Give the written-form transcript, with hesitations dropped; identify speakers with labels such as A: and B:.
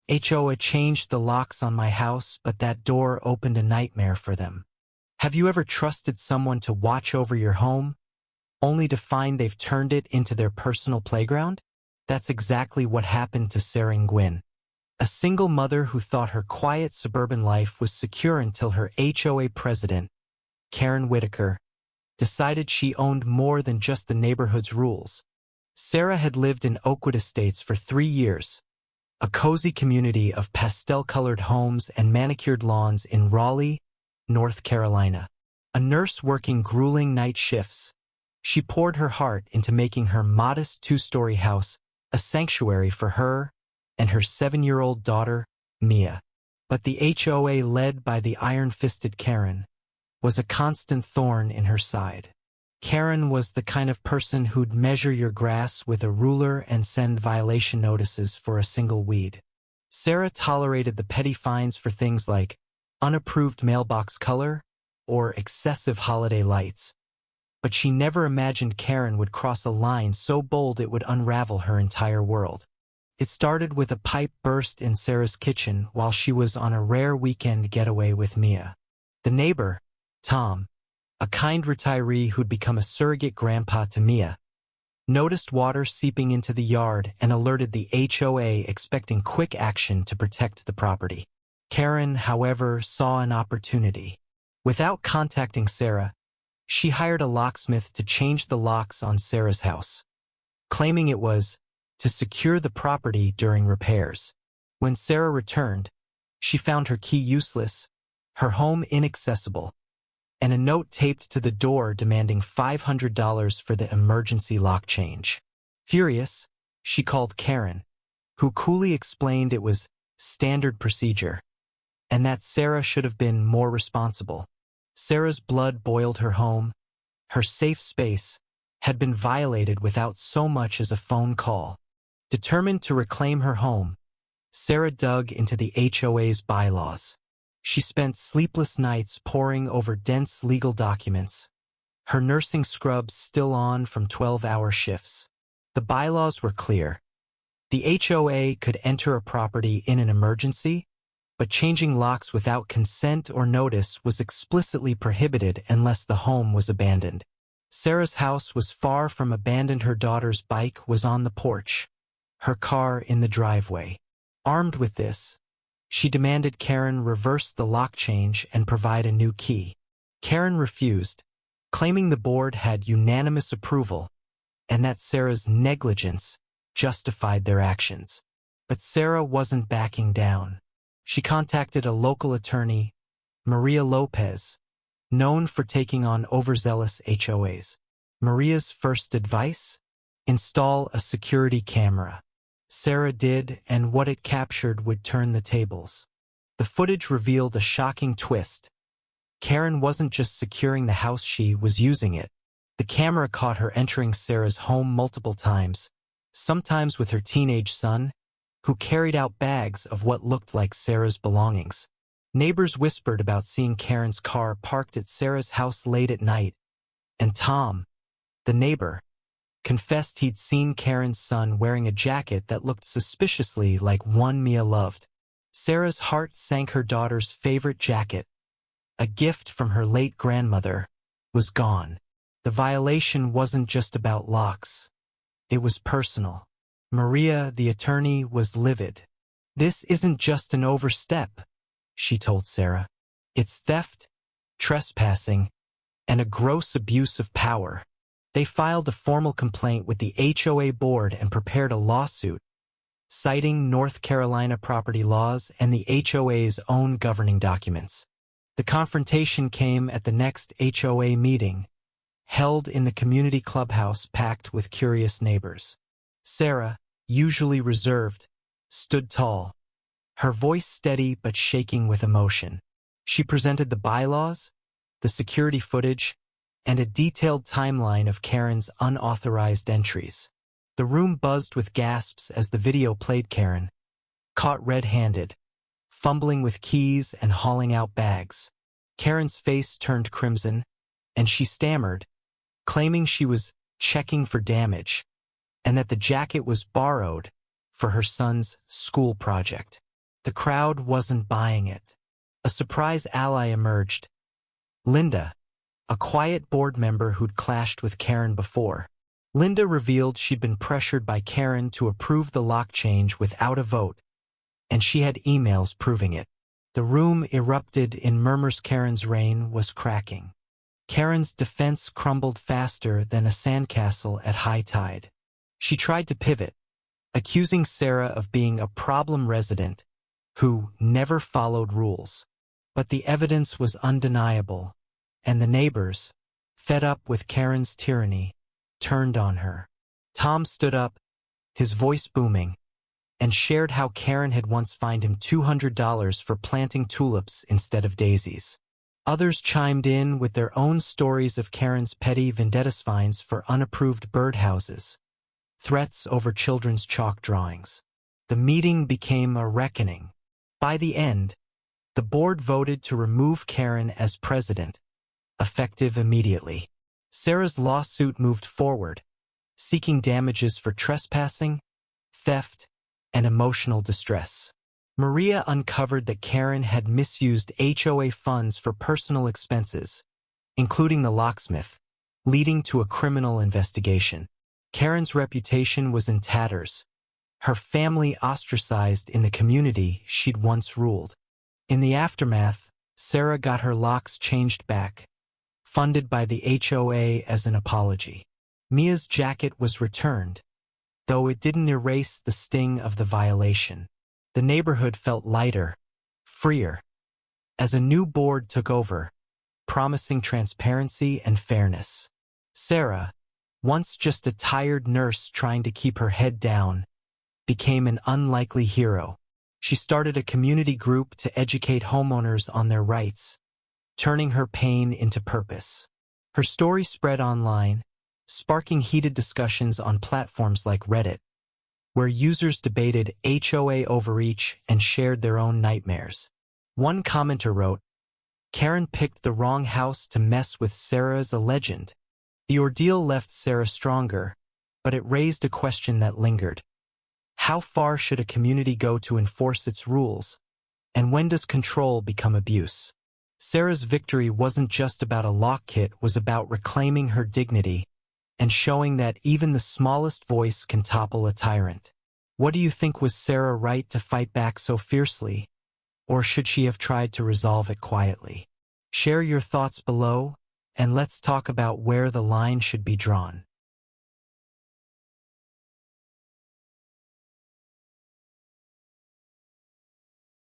A: HOA changed the locks on my house, but that door opened a nightmare for them. Have you ever trusted someone to watch over your home, only to find they've turned it into their personal playground? That's exactly what happened to Sarah Nguyen, a single mother who thought her quiet suburban life was secure until her HOA president, Karen Whitaker, decided she owned more than just the neighborhood's rules. Sarah had lived in Oakwood Estates for 3 years, a cozy community of pastel-colored homes and manicured lawns in Raleigh, North Carolina. A nurse working grueling night shifts, she poured her heart into making her modest 2-story house a sanctuary for her and her 7-year-old daughter, Mia. But the HOA, led by the iron-fisted Karen, was a constant thorn in her side. Karen was the kind of person who'd measure your grass with a ruler and send violation notices for a single weed. Sarah tolerated the petty fines for things like unapproved mailbox color or excessive holiday lights, but she never imagined Karen would cross a line so bold it would unravel her entire world. It started with a pipe burst in Sarah's kitchen while she was on a rare weekend getaway with Mia. The neighbor, Tom, a kind retiree who'd become a surrogate grandpa to Mia, noticed water seeping into the yard and alerted the HOA, expecting quick action to protect the property. Karen, however, saw an opportunity. Without contacting Sarah, she hired a locksmith to change the locks on Sarah's house, claiming it was to secure the property during repairs. When Sarah returned, she found her key useless, her home inaccessible, and a note taped to the door demanding $500 for the emergency lock change. Furious, she called Karen, who coolly explained it was standard procedure, and that Sarah should have been more responsible. Sarah's blood boiled. Her home, her safe space, had been violated without so much as a phone call. Determined to reclaim her home, Sarah dug into the HOA's bylaws. She spent sleepless nights poring over dense legal documents, her nursing scrubs still on from 12-hour shifts. The bylaws were clear. The HOA could enter a property in an emergency, but changing locks without consent or notice was explicitly prohibited unless the home was abandoned. Sarah's house was far from abandoned. Her daughter's bike was on the porch, her car in the driveway. Armed with this, she demanded Karen reverse the lock change and provide a new key. Karen refused, claiming the board had unanimous approval and that Sarah's negligence justified their actions. But Sarah wasn't backing down. She contacted a local attorney, Maria Lopez, known for taking on overzealous HOAs. Maria's first advice? Install a security camera. Sarah did, and what it captured would turn the tables. The footage revealed a shocking twist. Karen wasn't just securing the house, she was using it. The camera caught her entering Sarah's home multiple times, sometimes with her teenage son, who carried out bags of what looked like Sarah's belongings. Neighbors whispered about seeing Karen's car parked at Sarah's house late at night, and Tom, the neighbor, confessed he'd seen Karen's son wearing a jacket that looked suspiciously like one Mia loved. Sarah's heart sank. Her daughter's favorite jacket, a gift from her late grandmother, was gone. The violation wasn't just about locks. It was personal. Maria, the attorney, was livid. "This isn't just an overstep," she told Sarah. "It's theft, trespassing, and a gross abuse of power." They filed a formal complaint with the HOA board and prepared a lawsuit, citing North Carolina property laws and the HOA's own governing documents. The confrontation came at the next HOA meeting, held in the community clubhouse packed with curious neighbors. Sarah, usually reserved, stood tall, her voice steady but shaking with emotion. She presented the bylaws, the security footage, and a detailed timeline of Karen's unauthorized entries. The room buzzed with gasps as the video played. Karen, caught red-handed, fumbling with keys and hauling out bags. Karen's face turned crimson, and she stammered, claiming she was checking for damage and that the jacket was borrowed for her son's school project. The crowd wasn't buying it. A surprise ally emerged. Linda, a quiet board member who'd clashed with Karen before. Linda revealed she'd been pressured by Karen to approve the lock change without a vote, and she had emails proving it. The room erupted in murmurs. Karen's reign was cracking. Karen's defense crumbled faster than a sandcastle at high tide. She tried to pivot, accusing Sarah of being a problem resident who never followed rules. But the evidence was undeniable, and the neighbors, fed up with Karen's tyranny, turned on her. Tom stood up, his voice booming, and shared how Karen had once fined him $200 for planting tulips instead of daisies. Others chimed in with their own stories of Karen's petty vendetta fines for unapproved birdhouses, threats over children's chalk drawings. The meeting became a reckoning. By the end, the board voted to remove Karen as president, effective immediately. Sarah's lawsuit moved forward, seeking damages for trespassing, theft, and emotional distress. Maria uncovered that Karen had misused HOA funds for personal expenses, including the locksmith, leading to a criminal investigation. Karen's reputation was in tatters, her family ostracized in the community she'd once ruled. In the aftermath, Sarah got her locks changed back, funded by the HOA as an apology. Mia's jacket was returned, though it didn't erase the sting of the violation. The neighborhood felt lighter, freer, as a new board took over, promising transparency and fairness. Sarah, once just a tired nurse trying to keep her head down, became an unlikely hero. She started a community group to educate homeowners on their rights, turning her pain into purpose. Her story spread online, sparking heated discussions on platforms like Reddit, where users debated HOA overreach and shared their own nightmares. One commenter wrote, "Karen picked the wrong house to mess with. Sarah's a legend." The ordeal left Sarah stronger, but it raised a question that lingered. How far should a community go to enforce its rules? And when does control become abuse? Sarah's victory wasn't just about a lock kit, it was about reclaiming her dignity and showing that even the smallest voice can topple a tyrant. What do you think? Was Sarah right to fight back so fiercely? Or should she have tried to resolve it quietly? Share your thoughts below, and let's talk about where the line should be drawn.